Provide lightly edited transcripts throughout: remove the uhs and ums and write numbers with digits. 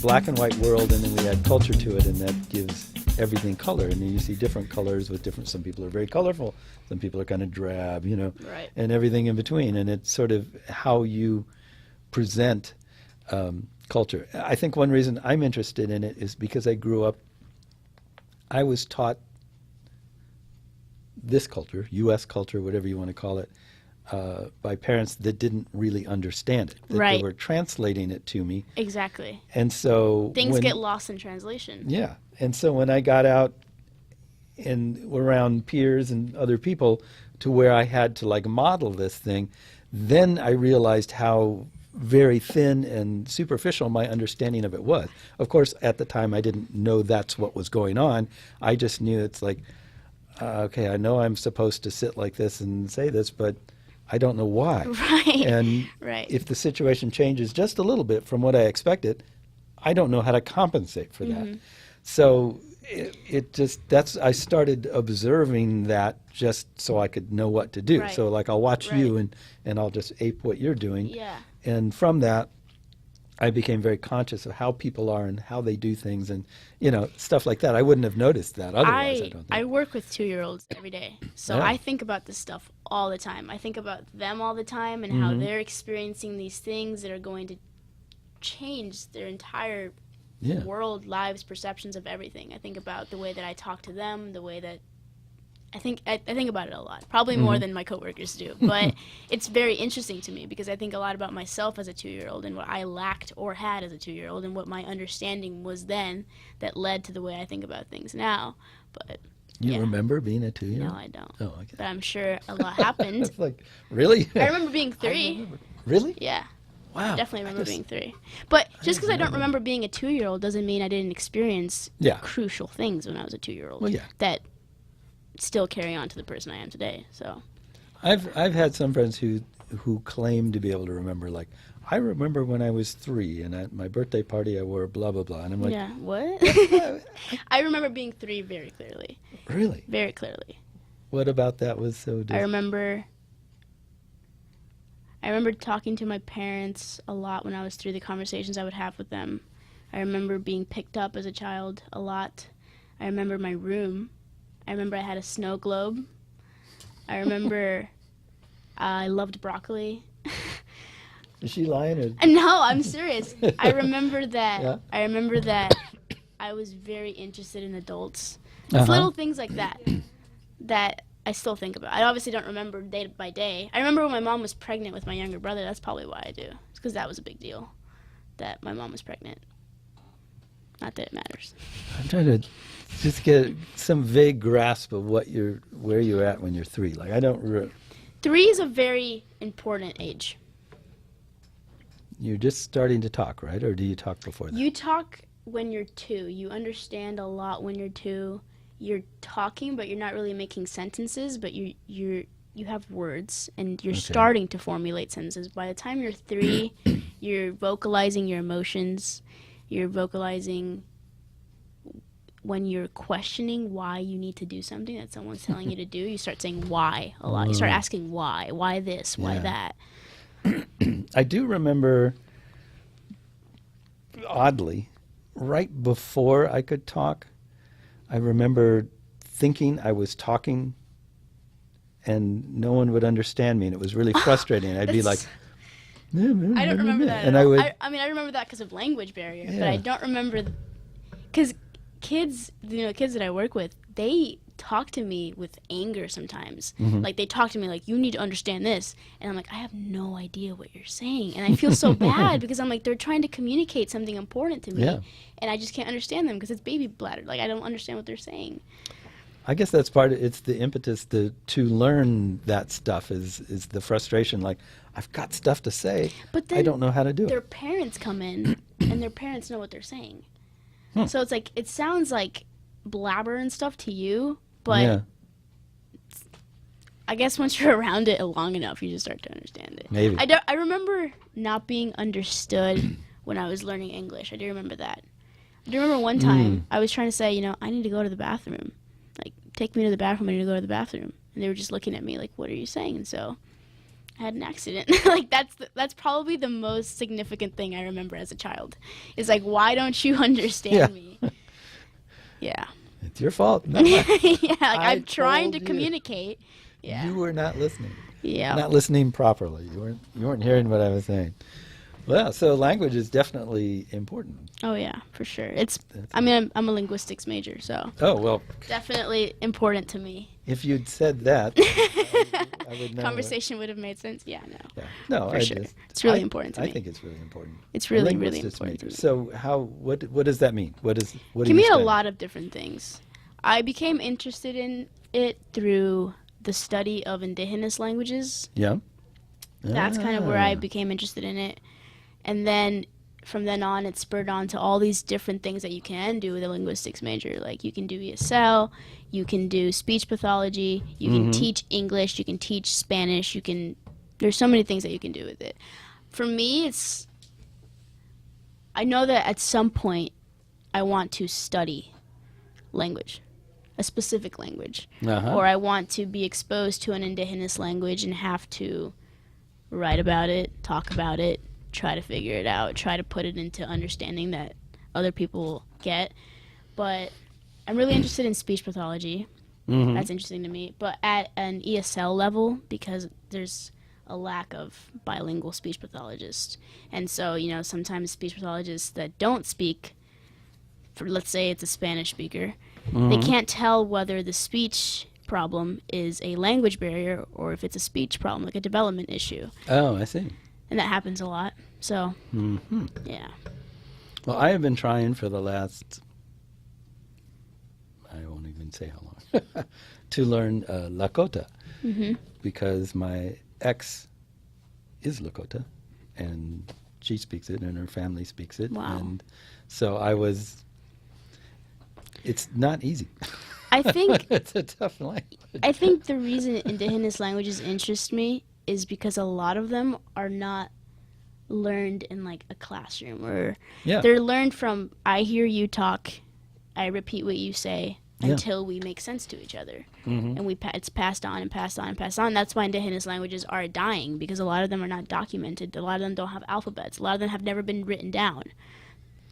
black and white world, and then we add culture to it, and that gives everything color. And then you see different colors with different. Some people are very colorful, some people are kind of drab, Right. and everything in between. And it's sort of how you present culture. I think one reason I'm interested in it is because I grew up. I was taught this culture, U.S. culture, whatever you want to call it, by parents that didn't really understand it. That Right. They were translating it to me. Exactly. And so Things get lost in translation. Yeah. And so when I got out and around peers and other people to where I had to like model this thing, then I realized how very thin and superficial my understanding of it was. Of course, at the time I didn't know that's what was going on. I just knew it's like, okay, I know I'm supposed to sit like this and say this, but I don't know why. Right. And Right. if the situation changes just a little bit from what I expected, I don't know how to compensate for that. So it just, I started observing that just so I could know what to do. Right. So like I'll watch Right. you and I'll just ape what you're doing. Yeah. And from that, I became very conscious of how people are and how they do things and, stuff like that. I wouldn't have noticed that otherwise, I don't think. I work with 2-year-olds every day. So Yeah. I think about this stuff all the time. I think about them all the time and how they're experiencing these things that are going to change their entire Yeah. world, lives, perceptions of everything. I think about the way that I talk to them, the way that I think about it a lot, probably more than my coworkers do. But it's very interesting to me because I think a lot about myself as a 2-year-old and what I lacked or had as a 2-year-old and what my understanding was then that led to the way I think about things now. But You yeah. remember being a 2-year-old? No, I don't. Oh, okay. But I'm sure a lot happened. It's like, really? I remember being 3. Really? Yeah. Wow. I definitely remember being 3. But just because I don't remember being a 2-year-old doesn't mean I didn't experience Yeah. crucial things when I was a 2-year-old. Well, yeah. That still carry on to the person I am today. So I've had some friends who claim to be able to remember, like, I remember when I was 3 and at my birthday party I wore blah, blah, blah. And I'm like, yeah, what? I remember being 3 very clearly. really? Very clearly. What about that was so I remember talking to my parents a lot when I was 3, the conversations I would have with them. I remember being picked up as a child a lot. I remember my room. I remember I had a snow globe. I remember I loved broccoli. Is she lying? Or? No, I'm serious. I remember that. Yeah. I remember that I was very interested in adults. It's Uh-huh. little things like that that I still think about. I obviously don't remember day by day. I remember when my mom was pregnant with my younger brother. That's probably why I do. It's because that was a big deal, that my mom was pregnant. Not that it matters. I'm trying to just get some vague grasp of where you're at when you're 3. Like, I don't... 3 is a very important age. You're just starting to talk, right? Or do you talk before that? You talk when you're 2. You understand a lot when you're 2. You're talking, but you're not really making sentences, but you have words, and you're starting to formulate sentences. By the time you're 3, you're vocalizing your emotions. You're vocalizing when you're questioning why you need to do something that someone's telling you to do. You start saying why a lot. You start asking why this, why Yeah. that. I do remember, oddly, right before I could talk, I remember thinking I was talking and no one would understand me, and it was really frustrating. I'd be like, I don't remember that and at I all. would, I mean, I remember that because of language barrier, but Yeah. I don't remember, because kids, kids that I work with, they talk to me with anger sometimes. Like, they talk to me like, you need to understand this. And I'm like, I have no idea what you're saying. And I feel so bad because I'm like, they're trying to communicate something important to me. Yeah. And I just can't understand them because it's baby bladder. Like, I don't understand what they're saying. I guess that's part of it's the impetus to learn that stuff is the frustration. Like, I've got stuff to say, But then I don't know how to do their it. parents come in and their parents know what they're saying. So it's like, it sounds like blabber and stuff to you, but Yeah, I guess once you're around it long enough, you just start to understand it. maybe. I remember not being understood when I was learning English. I do remember that. I do remember one time I was trying to say, I need to go to the bathroom. Like, take me to the bathroom. I need to go to the bathroom. And they were just looking at me like, what are you saying? And so I had an accident. Like that's probably the most significant thing I remember as a child. Is like, why don't you understand me? Yeah. It's your fault. No, Yeah, like I'm I trying to told you. communicate. Yeah. You were not listening. Yeah. Not listening properly. You weren't hearing what I was saying. Well, so language is definitely important. Oh yeah, for sure. I mean, I'm a linguistics major, so Oh, well, definitely important to me. if you'd said that, I would know. Conversation would have made sense. Yeah, no. Yeah. No, For I sure. just, It's really important to I me. think it's really important. It's really, A really linguistics important to major. me. So what does that mean? What do Can you mean a study? lot of different things. I became interested in it through the study of indigenous languages. Yeah. That's kind of where I Ah. became interested in it. And then from then on, it spurred on to all these different things that you can do with a linguistics major. Like you can do ESL, you can do speech pathology, you can teach English, you can teach Spanish, there's so many things that you can do with it. For me, I know that at some point I want to study language, a specific language. Uh-huh. Or I want to be exposed to an indigenous language and have to write about it, talk about it, try to figure it out, try to put it into understanding that other people get. But I'm really interested in speech pathology. That's interesting to me. But at an ESL level, because there's a lack of bilingual speech pathologists. And so, sometimes speech pathologists that don't speak, for let's say it's a Spanish speaker, they can't tell whether the speech problem is a language barrier or if it's a speech problem, like a development issue. Oh, I see. And that happens a lot. So, yeah. Well, I have been trying for the last, I won't even say how long, to learn Lakota because my ex is Lakota and she speaks it and her family speaks it. Wow. And so it's not easy. I think It's a tough language. I think the reason indigenous languages interest me is because a lot of them are not learned in like a classroom or Yeah. they're learned from I hear you talk, I repeat what you say Yeah. until we make sense to each other. And it's passed on and passed on and passed on. That's why indigenous languages are dying because a lot of them are not documented. A lot of them don't have alphabets. A lot of them have never been written down.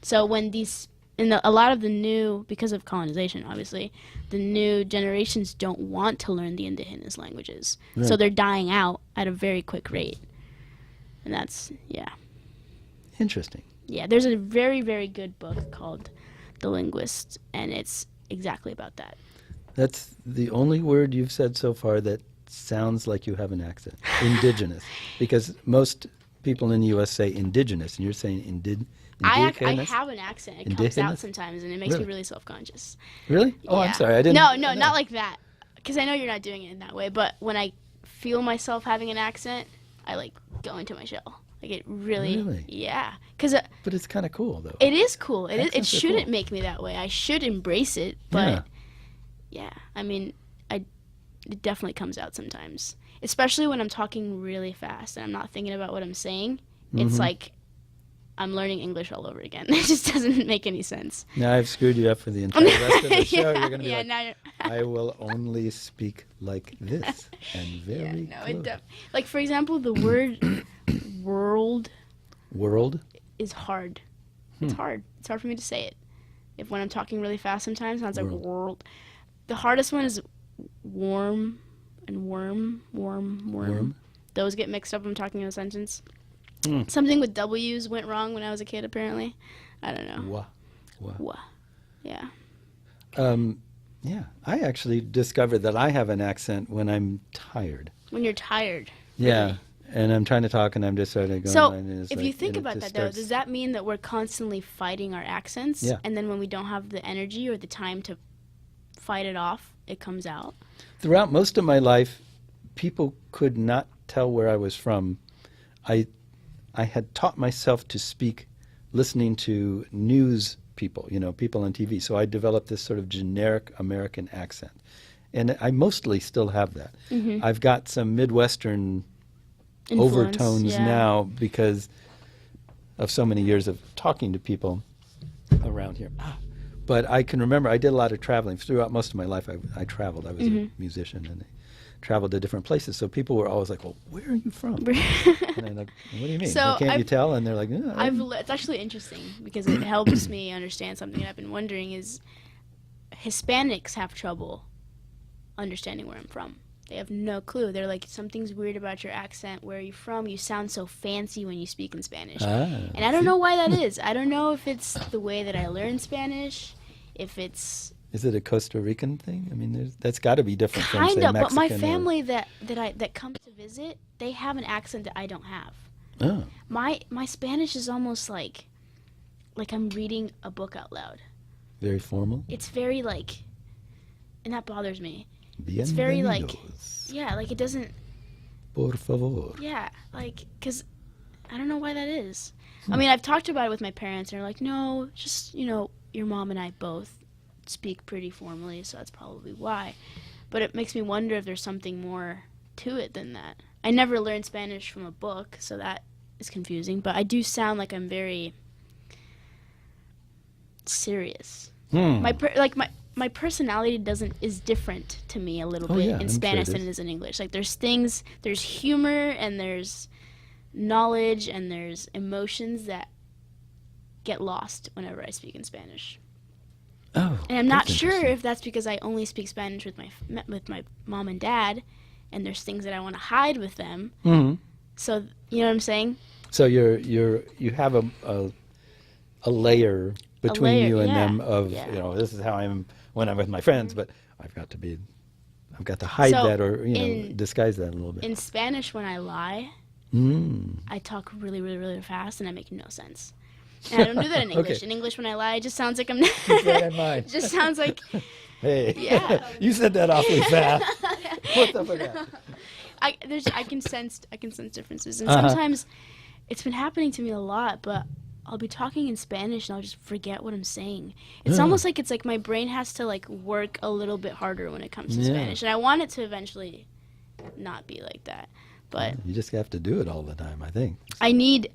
So when a lot of the new, because of colonization, obviously, the new generations don't want to learn the indigenous languages. Right. So they're dying out at a very quick rate. And that's, Interesting. Yeah, there's a very, very good book called The Linguist, and it's exactly about that. That's the only word you've said so far that sounds like you have an accent. Indigenous. Because most people in the U.S. say indigenous, and you're saying I indigenous? have an accent. It comes out Indigenous? sometimes, and it makes Really? me really self-conscious. Really? Oh, Yeah. I'm sorry. I didn't. No, not like that. Because I know you're not doing it in that way. But when I feel myself having an accent, I like go into my shell. Like it really. Really? Yeah. Because But it's kind of cool, though. it is cool. It Accents are shouldn't cool. make me that way. I should embrace it. But yeah, I mean, it definitely comes out sometimes. Especially when I'm talking really fast and I'm not thinking about what I'm saying. It's like I'm learning English all over again. It just doesn't make any sense. Now I've screwed you up for the entire rest of the show. You're going to be yeah, like, now you're I will only speak like this. And very close. like for example, the word world World? is hard. It's hard. It's hard for me to say it. If when I'm talking really fast sometimes, it sounds like World. world. The hardest one is warm and worm. Worm? Those get mixed up when I'm talking in a sentence. Hmm. Something with W's went wrong when I was a kid, apparently. I don't know. Wah. Wah. Wah. Yeah. Yeah. I actually discovered that I have an accent when I'm tired. When you're tired. Yeah. Really. And I'm trying to talk and I'm just sort of going. So, and it's if like- you think and it about just that, though, starts- does that mean that we're constantly fighting our accents? Yeah. And then when we don't have the energy or the time to fight it off, it comes out? Throughout most of my life, people could not tell where I was from. I had taught myself to speak listening to news people, people on TV. So I developed this sort of generic American accent. And I mostly still have that. I've got some Midwestern Influence, overtones yeah. now because of so many years of talking to people around here. But I can remember I did a lot of traveling. Throughout most of my life, I traveled. I was a musician and a traveled to different places. So people were always like, well, where are you from? And I'm like, what do you mean? So Can't you tell? And they're like, oh, it's actually interesting because it helps me understand something I've been wondering is Hispanics have trouble understanding where I'm from. They have no clue. They're like, something's weird about your accent. Where are you from? You sound so fancy when you speak in Spanish. And I don't know why that is. I don't know if it's the way that I learned Spanish, if it's... Is it a Costa Rican thing? I mean, that's got to be different from, say, Kind of, Mexican. but my family that comes to visit, they have an accent that I don't have. Oh. My Spanish is almost like I'm reading a book out loud. Very formal? It's very and that bothers me. It's very yeah, it doesn't... Por favor. Yeah, because I don't know why that is. I mean, I've talked about it with my parents, and they're like, no, just, your mom and I both speak pretty formally, so that's probably why. But it makes me wonder if there's something more to it than that. I never learned Spanish from a book, so that is confusing, but I do sound like I'm very serious. My personality is different to me a little bit in Spanish than it is in English. There's humor and there's knowledge and there's emotions that get lost whenever I speak in Spanish. Oh, and I'm not sure if that's because I only speak Spanish with my mom and dad, and there's things that I want to hide with them. Mm-hmm. So you know what I'm saying? So you have a layer between you and them of this is how I am when I'm with my friends, but I've got to hide that or disguise that a little bit. In Spanish, when I lie, I talk really, really, really fast, and I make no sense. And I don't do that in English. Okay. In English, when I lie, it just sounds like I'm. Keep that in mind. It just sounds like. Hey. Yeah. You said that awfully fast. What's up with that? I can sense differences, and sometimes it's been happening to me a lot. But I'll be talking in Spanish, and I'll just forget what I'm saying. It's almost like my brain has to work a little bit harder when it comes to Spanish, and I want it to eventually not be like that. But you just have to do it all the time, I think. I need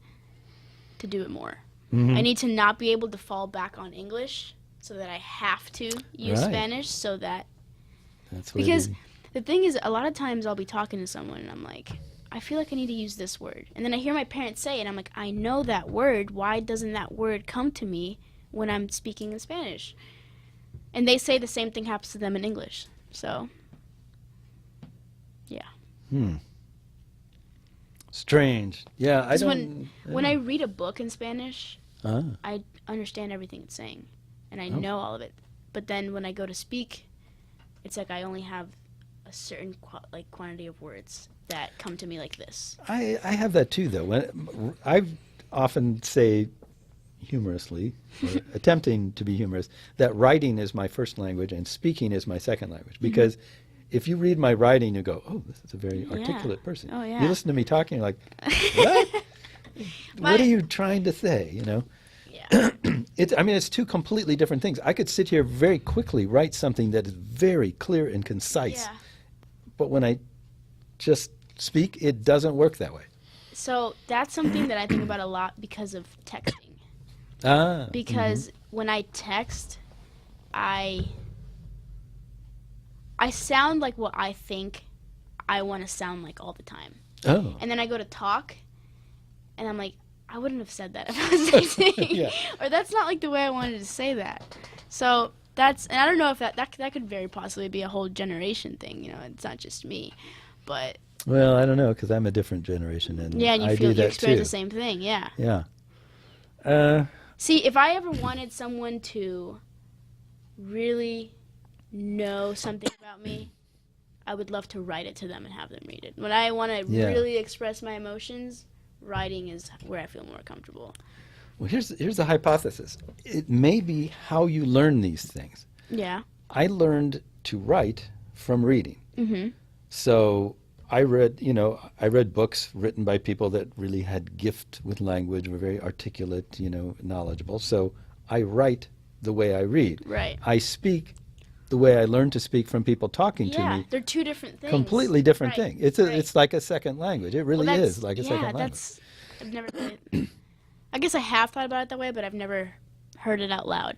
to do it more. Mm-hmm. I need to not be able to fall back on English so that I have to use Spanish so that... Because the thing is, a lot of times I'll be talking to someone and I'm like, I feel like I need to use this word. And then I hear my parents say it and I'm like, I know that word. Why doesn't that word come to me when I'm speaking in Spanish? And they say the same thing happens to them in English. So, yeah. Strange. Yeah, When I read a book in Spanish, I understand everything it's saying, and I know all of it. But then when I go to speak, it's like I only have a certain quantity of words that come to me like this. I have that too, though. When I often say humorously, or attempting to be humorous, that writing is my first language and speaking is my second language. Because if you read my writing, you go, oh, this is a very articulate person. Oh, yeah. You listen to me talking, you're like, what? What are you trying to say, Yeah. It's two completely different things. I could sit here very quickly, write something that is very clear and concise. Yeah. But when I just speak, it doesn't work that way. So that's something that I think about a lot because of texting. Because when I text, I sound like what I think I want to sound like all the time. Oh. And then I go to talk, and I'm like, I wouldn't have said that if I was texting. Or that's not the way I wanted to say that. So and I don't know if that could very possibly be a whole generation thing. It's not just me. But. Well, I don't know, because I'm a different generation. And yeah, and you experience the same thing, yeah. Yeah. See, if I ever wanted someone to really know something about me, I would love to write it to them and have them read it. When I want to really express my emotions, writing is where I feel more comfortable. Well, here's the hypothesis. It may be how you learn these things. Yeah. I learned to write from reading. Mm-hmm. So I read books written by people that really had gift with language, were very articulate, knowledgeable. So I write the way I read. Right. I speak the way I learned to speak from people talking to me. Yeah, they're two different things. Completely different thing. It's like a second language. It really is like a second language. I've never I guess I have thought about it that way, but I've never heard it out loud,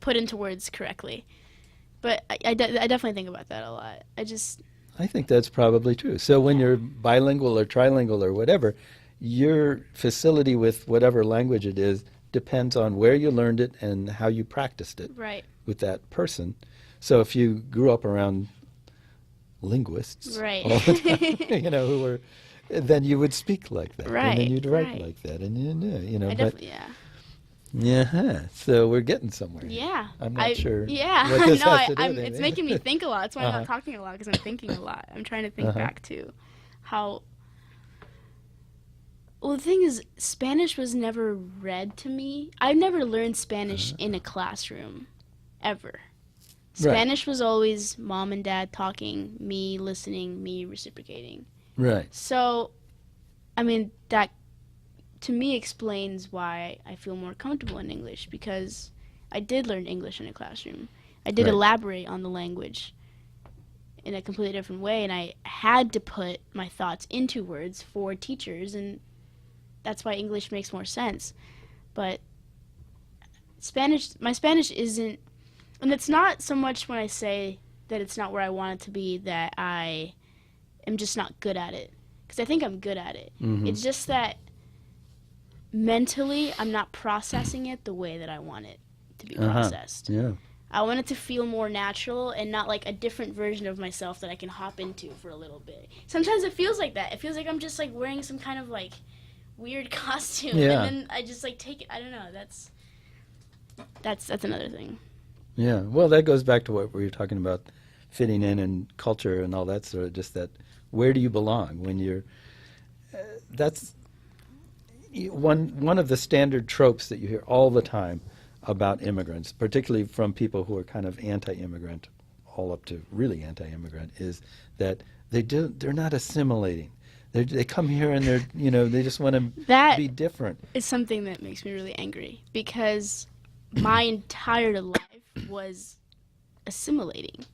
put into words correctly. But I definitely think about that a lot. I think that's probably true. So when you're bilingual or trilingual or whatever, your facility with whatever language it is depends on where you learned it and how you practiced it Right. with that person. So if you grew up around linguists Right. all the time, who were, then you would speak like that, and Right, then you'd write right. like that, and I but definitely, yeah. yeah, so we're getting somewhere. Yeah. I'm not sure. Yeah. what this No, has to do with it's anything. making me think a lot. That's why I'm Uh-huh. not talking a lot, because I'm thinking a lot. I'm trying to think back to how. Well, the thing is, Spanish was never read to me. I've never learned Spanish in a classroom, ever. Spanish was always mom and dad talking, me listening, me reciprocating. Right. So, I mean, that to me explains why I feel more comfortable in English, because I did learn English in a classroom. I did Right. elaborate on the language in a completely different way, and I had to put my thoughts into words for teachers, and that's why English makes more sense. But my Spanish isn't, and it's not so much when I say that it's not where I want it to be, that I am just not good at it, because I think I'm good at it. Mhm. It's just that mentally I'm not processing it the way that I want it to be processed. Yeah. I want it to feel more natural and not like a different version of myself that I can hop into for a little bit. Sometimes it feels like that. It feels like I'm just like wearing some kind of like weird costume, Yeah. and then I just like take it. I don't know. That's another thing. Yeah. Well, that goes back to what we were talking about, fitting in and culture and all that sort of, just that, where do you belong when you're, that's one of the standard tropes that you hear all the time about immigrants, particularly from people who are kind of anti-immigrant, all up to really anti-immigrant, is that they're not assimilating. They come here and they just want to That be different. is something that makes me really angry, because my entire life was assimilating.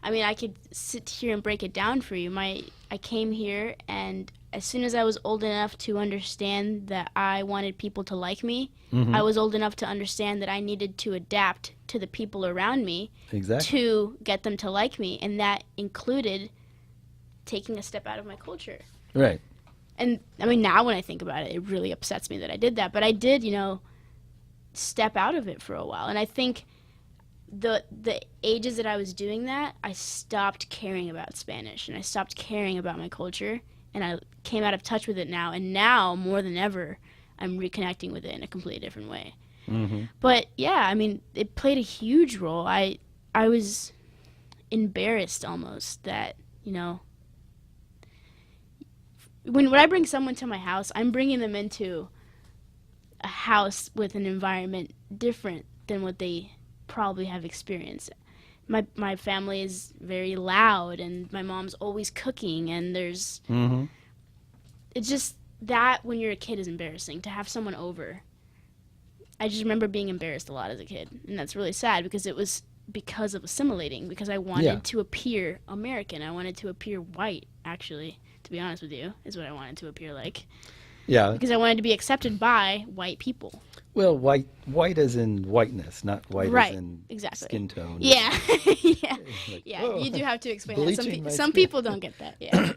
I could sit here and break it down for you. I came here, and as soon as I was old enough to understand that I wanted people to like me, I was old enough to understand that I needed to adapt to the people around me Exactly. to get them to like me, and that included taking a step out of my culture. Right. And I mean, now when I think about it, it really upsets me that I did that. But I did, step out of it for a while. And I think the ages that I was doing that, I stopped caring about Spanish, and I stopped caring about my culture, and I came out of touch with it now. And now, more than ever, I'm reconnecting with it in a completely different way. Mm-hmm. But yeah, I mean, it played a huge role. I was embarrassed almost that, when I bring someone to my house, I'm bringing them into a house with an environment different than what they probably have experienced. My family is very loud, and my mom's always cooking, and there's Mm-hmm. it's just that when you're a kid is embarrassing to have someone over. I just remember being embarrassed a lot as a kid, and that's really sad, because it was because of assimilating, because I wanted to appear American. I wanted to appear white, actually, to be honest with you, is what I wanted to appear like. Yeah. Because I wanted to be accepted by white people. Well, white as in whiteness, not white Right, as in exactly. skin tone. Yeah, yeah, Like, yeah. whoa. You do have to explain that. Bleaching my Some skin. people don't get that. Yeah,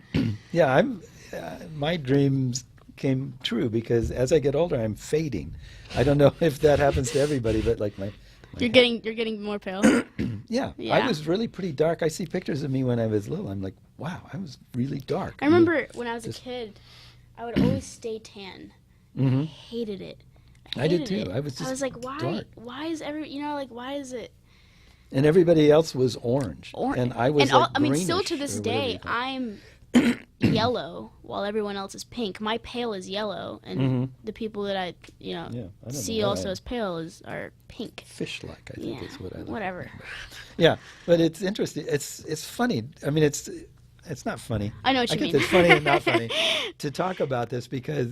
Yeah, my dreams came true because as I get older, I'm fading. I don't know if that happens to everybody, but like my you're getting more pale. yeah, I Yeah. was really pretty dark. I see pictures of me when I was little. I'm like, wow, I was really dark. I remember when I was a Just- kid, I would always stay tan. I Mhm. hated it. I did hated too. it. I was just like, why? dark. Why is why is it? And everybody else was orange, and I was like I mean, still to greenish, this or whatever day, you call it. I'm yellow while everyone else is pink. My pale is yellow, and Mhm. the people that I Yeah, I don't see know also why. as pale are pink. Fish-like, I think Yeah, is what I like. whatever. Yeah, but it's interesting. It's funny. I mean, it's not funny. I know what you guess mean. it's funny and not funny to talk about this because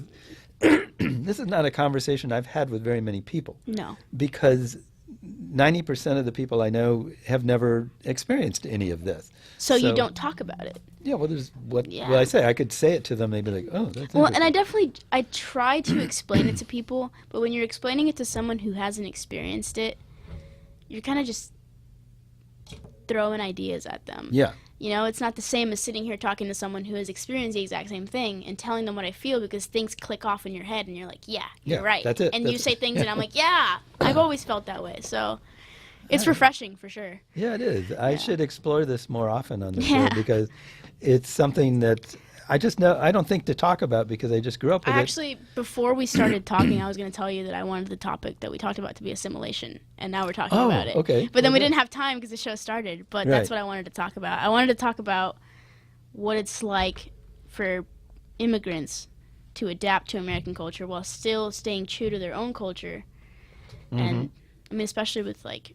this is not a conversation I've had with very many people. No. Because 90% of the people I know have never experienced any of this. So you don't talk about it. Yeah, well, there's what Yeah. well, I say. I could say it to them. They'd be like, "Oh, that's Well, and interesting." I try to explain it to people, but when you're explaining it to someone who hasn't experienced it, you're kind of just throwing ideas at them. Yeah. You know, it's not the same as sitting here talking to someone who has experienced the exact same thing and telling them what I feel, because things click off in your head and you're like, yeah, you're right. That's it. And That's you say things and I'm like, yeah, I've always felt that way. So it's refreshing for sure. Yeah, it is. I should explore this more often on the show, Yeah. because it's something that I just know I don't think to talk about because I just grew up with it. Actually, before we started talking, I was going to tell you that I wanted the topic that we talked about to be assimilation, and now we're talking about it. Okay. But then we Okay. didn't have time because the show started, but Right. that's what I wanted to talk about. I wanted to talk about what it's like for immigrants to adapt to American culture while still staying true to their own culture. And, I mean, especially with, like,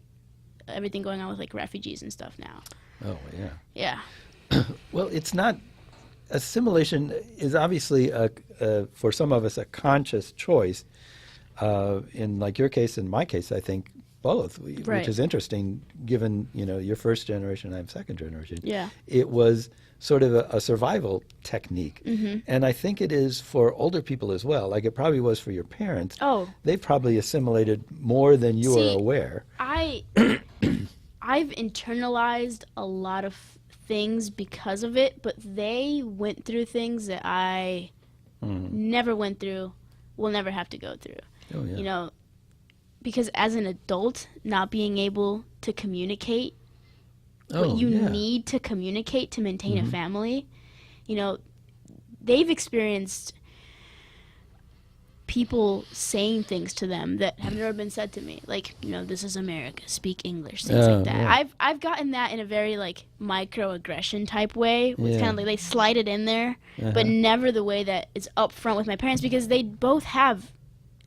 everything going on with, like, refugees and stuff now. Oh, yeah. Yeah. Well, it's not. Assimilation is obviously for some of us a conscious choice. In like your case, in my case, I think both, Right. which is interesting given your first generation, I'm second generation. Yeah. It was sort of a survival technique, and I think it is for older people as well. Like it probably was for your parents. Oh. They've probably assimilated more than you See, are aware. I've internalized a lot of things because of it, but they went through things that I never went through, will never have to go through. Oh, yeah. You know, because as an adult, not being able to communicate what you yeah. need to communicate to maintain a family, they've experienced people saying things to them that have never been said to me, like, this is America, speak English, things like that. Yeah. I've gotten that in a very like microaggression type way. It's Yeah. kind of like they slide it in there, but never the way that it's up front with my parents, because they both have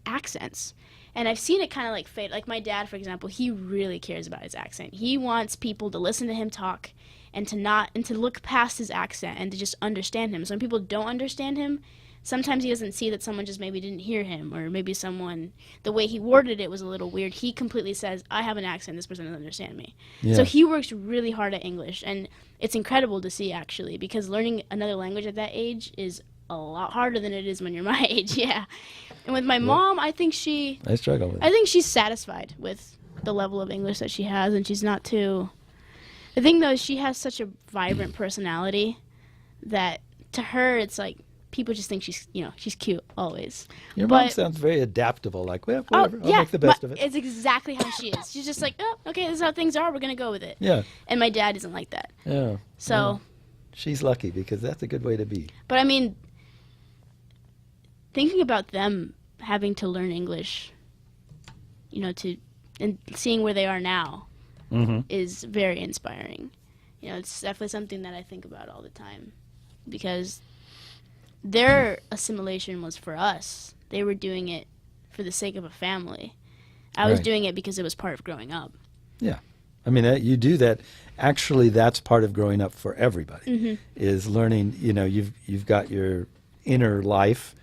accents. And I've seen it kind of like fade. Like my dad, for example, he really cares about his accent. He wants people to listen to him talk and to look past his accent and to just understand him. So when people don't understand him, sometimes he doesn't see that someone just maybe didn't hear him, or maybe the way he worded it was a little weird. He completely says, I have an accent, this person doesn't understand me. Yeah. So he works really hard at English, and it's incredible to see, actually, because learning another language at that age is a lot harder than it is when you're my age, yeah. And with my mom, I think I struggle with it. I think she's satisfied with the level of English that she has, and she's not too... The thing, though, is she has such a vibrant personality that to her, it's like, people just think she's cute always. Your mom But- sounds very adaptable, like, well, whatever, yeah, I'll make the best but of it. it's exactly how she is. She's just like, oh, okay, this is how things are, we're going to go with it. Yeah. And my dad isn't like that. Yeah. So, She's lucky, because that's a good way to be. but I mean, thinking about them having to learn English, and seeing where they are now is very inspiring. It's definitely something that I think about all the time, because their assimilation was for us. They were doing it for the sake of a family. I was Right. doing it because it was part of growing up. Yeah. I mean, you do that. Actually, that's part of growing up for everybody, is learning, you've got your inner life,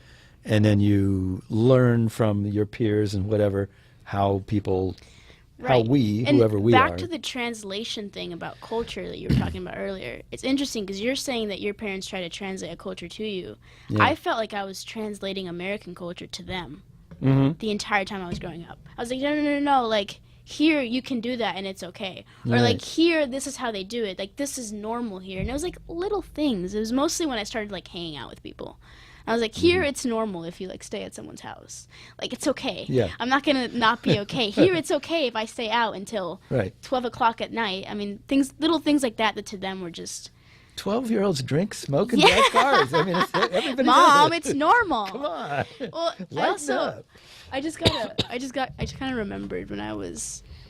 and then you learn from your peers and whatever, how people, how we, And whoever we back are. to the translation thing about culture that you were talking about earlier. It's interesting because you're saying that your parents try to translate a culture to you. Yeah. I felt like I was translating American culture to them the entire time I was growing up. I was like, no, like, here you can do that and it's okay. Or Right. like, here, this is how they do it. Like, this is normal here. And it was like little things. It was mostly when I started like hanging out with people. I was like, here it's normal if you like stay at someone's house. Like, it's okay. Yeah. I'm not gonna not be okay. Here it's okay if I stay out until Right. 12 o'clock at night. I mean, little things like that to them were just, 12-year-olds drink, smoke, and Yeah. drive cars. I mean, everybody Mom, does it. it's normal. Come on. Well, Lighten up. I just kind of remembered when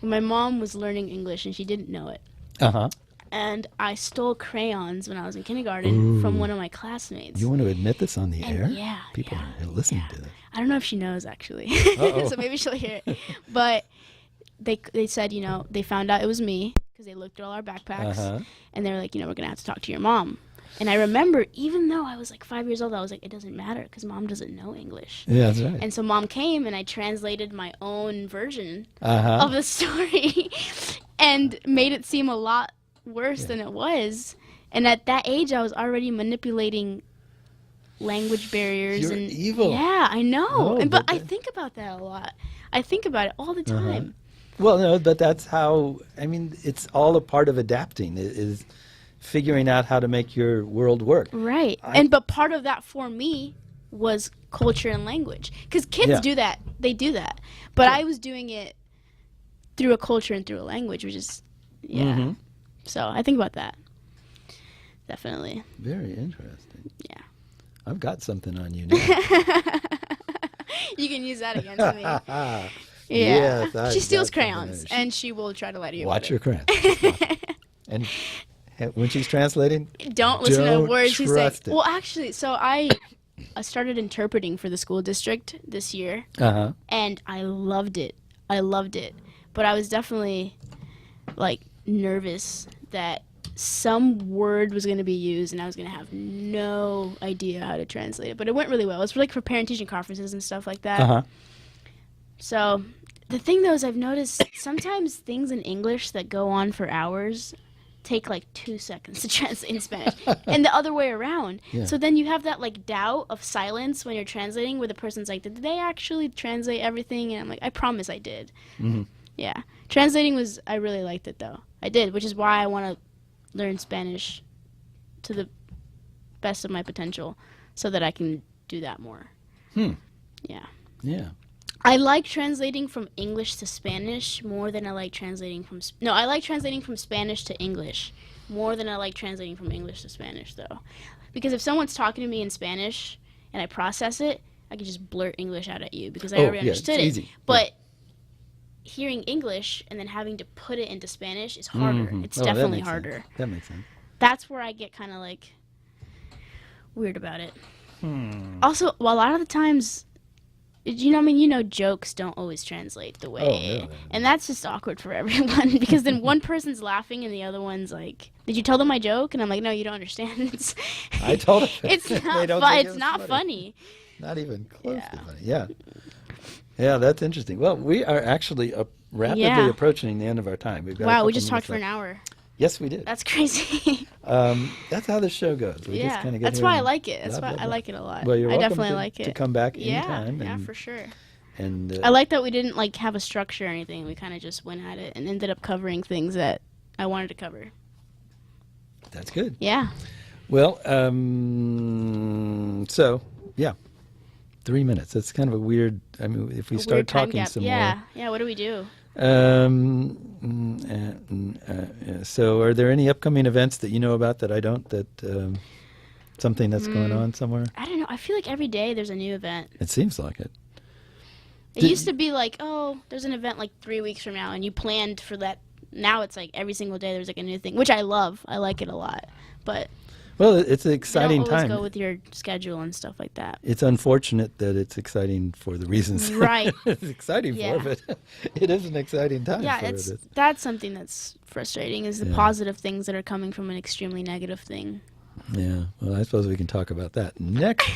my mom was learning English and she didn't know it. Uh-huh. And I stole crayons when I was in kindergarten from one of my classmates. You want to admit this on the And air? yeah, People yeah, are listening to this. I don't know if she knows, actually. Uh-oh. So maybe she'll hear it. But they said, they found out it was me because they looked through all our backpacks. Uh-huh. And they were like, we're going to have to talk to your mom. And I remember, even though I was like 5 years old, I was like, it doesn't matter because mom doesn't know English. Yeah, that's right. And so mom came and I translated my own version Uh-huh. of the story and made it seem a lot worse than it was. And at that age, I was already manipulating language barriers. You're and evil. Yeah, I know. No, But but I think about that a lot. I think about it all the time. Well, no, but that's how, I mean, it's all a part of adapting, is figuring out how to make your world work. Right. But part of that for me was culture and language. Because kids Yeah. do that. They do that. But I was doing it through a culture and through a language, which is, Mm-hmm. So I think about that. Definitely. Very interesting. Yeah. I've got something on you now. You can use that against me. Yeah. Yes, I've She steals got something crayons, on you. and she will try to lie to you. Watch about your crayons. And when she's translating, it. Don't listen to the don't words she says. trust it. Well, actually, so I started interpreting for the school district this year, uh-huh. and I loved it. But I was definitely like nervous that some word was going to be used and I was going to have no idea how to translate it. But it went really well. It's like for parent teaching conferences and stuff like that. Uh-huh. So the thing though is I've noticed sometimes things in English that go on for hours take like 2 seconds to translate in Spanish and the other way around. Yeah. So then you have that like doubt of silence when you're translating where the person's like, did they actually translate everything? And I'm like, I promise I did. Mm-hmm. Yeah. Translating I really liked it though. I did, which is why I want to learn Spanish to the best of my potential so that I can do that more. Yeah. Yeah. I like translating from English to Spanish more than I like translating from... I like translating from Spanish to English more than I like translating from English to Spanish, though. Because if someone's talking to me in Spanish and I process it, I can just blurt English out at you because I already understood it's it. easy. But hearing English and then having to put it into Spanish is harder. Mhm. It's Oh, that definitely makes harder. sense. That makes sense. That's where I get kind of like weird about it. Also, well, a lot of the times, jokes don't always translate the way, no. and that's just awkward for everyone because then one person's laughing and the other one's like, "Did you tell them my joke?" And I'm like, "No, you don't understand." I told them. It's They not don't fun. think It's not funny. Not even close Yeah. to funny. Yeah. Yeah, that's interesting. Well, we are actually rapidly Yeah. approaching the end of our time. We've got a Wow, we couple just talked for minutes an left. hour. Yes, we did. That's crazy. That's how the show goes. We just Yeah, kind of get that's here why I and like it. That's blah, why blah, I blah. like it a lot. Well, you're I welcome definitely to, like it. to come back Yeah, anytime. yeah, and, for sure. And I like that we didn't like have a structure or anything. We kind of just went at it and ended up covering things that I wanted to cover. that's good. Yeah. Well, so, yeah, 3 minutes. That's kind of a weird, I mean, if we A start weird time talking gap. some Yeah. Yeah. What do we do? more. So are there any upcoming events that you know about that I don't, something that's going on somewhere? I don't know. I feel like every day there's a new event. It seems like it. It used to be like, oh, there's an event like 3 weeks from now, and you planned for that. Now it's like every single day there's like a new thing, which I love. I like it a lot. But Well, it's an you exciting don't always time. go with your schedule and stuff like that. It's unfortunate that it's exciting for the reasons Right. it's exciting Yeah. for, but it is an exciting time Yeah, for it. that's something that's frustrating is the Yeah. positive things that are coming from an extremely negative thing. Yeah, well, I suppose we can talk about that next.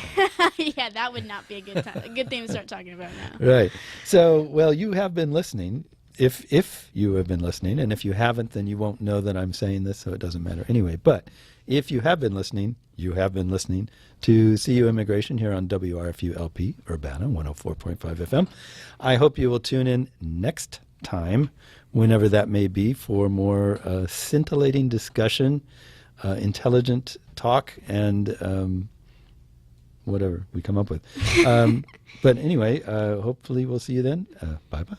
Yeah, that would not be a good time. A good thing to start talking about now. Right. So, well, you have been listening. If you have been listening, and if you haven't, then you won't know that I'm saying this, so it doesn't matter anyway. But if you have been listening, you have been listening to CU Immigration here on WRFU LP Urbana 104.5 FM. I hope you will tune in next time, whenever that may be, for more scintillating discussion, intelligent talk, and whatever we come up with. But anyway, hopefully we'll see you then. Bye-bye.